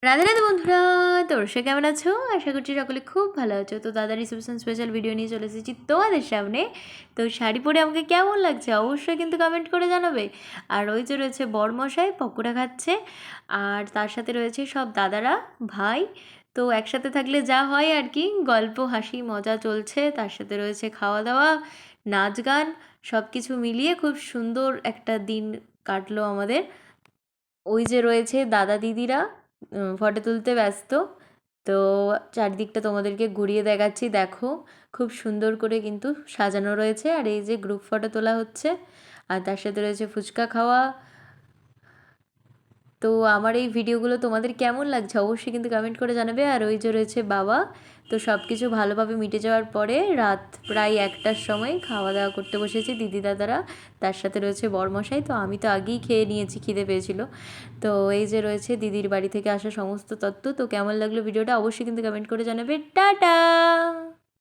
রাধে রাধে বন্ধুরা, তোর সে কেমন আছো? আশা করছি সকলে খুব ভালো আছো। তো দাদা রিসেপশন স্পেশাল ভিডিও নিয়ে চলে এসেছি তোমাদের সামনে। তো শাড়ি পরে আমাকে কেমন লাগছে অবশ্যই কিন্তু কমেন্ট করে জানাবে। আর ওই যে রয়েছে বরমশাই পকোড়া খাচ্ছে, আর তার সাথে রয়েছে সব দাদারা, ভাই। তো একসাথে থাকলে যা হয় আর কি, গল্প হাসি মজা চলছে, তার সাথে রয়েছে খাওয়া দাওয়া, নাচ গান, সব কিছু মিলিয়ে খুব সুন্দর একটা দিন কাটলো আমাদের। ওই যে রয়েছে দাদা দিদিরা ফটো তুলতে ব্যস্ত। তো চারদিকটা তোমাদেরকে ঘুরিয়ে দেখাচ্ছি, দেখো খুব সুন্দর করে কিন্তু সাজানো রয়েছে। আর এই যে গ্রুপ ফটো তোলা হচ্ছে, আর তার সাথে রয়েছে ফুচকা খাওয়া। তো আমার এই ভিডিওগুলো তোমাদের কেমন লাগছে অবশ্যই কিন্তু কমেন্ট করে জানাবে। আর ওই যে রয়েছে বাবা। তো সব কিছু ভালোভাবে মিটে যাওয়ার পরে রাত প্রায় 1টার সময় খাওয়া দাওয়া করতে বসেছি দিদি দাদারা, তার সাথে রয়েছে বরমশাই। তো আমি তো আগেই খেয়ে নিয়েছি, খিদে পেয়েছিল। তো এই যে রয়েছে দিদির বাড়ি থেকে আসা সমস্ত তত্ত্ব। তো কেমন লাগলো ভিডিওটা অবশ্যই কিন্তু কমেন্ট করে জানাবে। টাটা।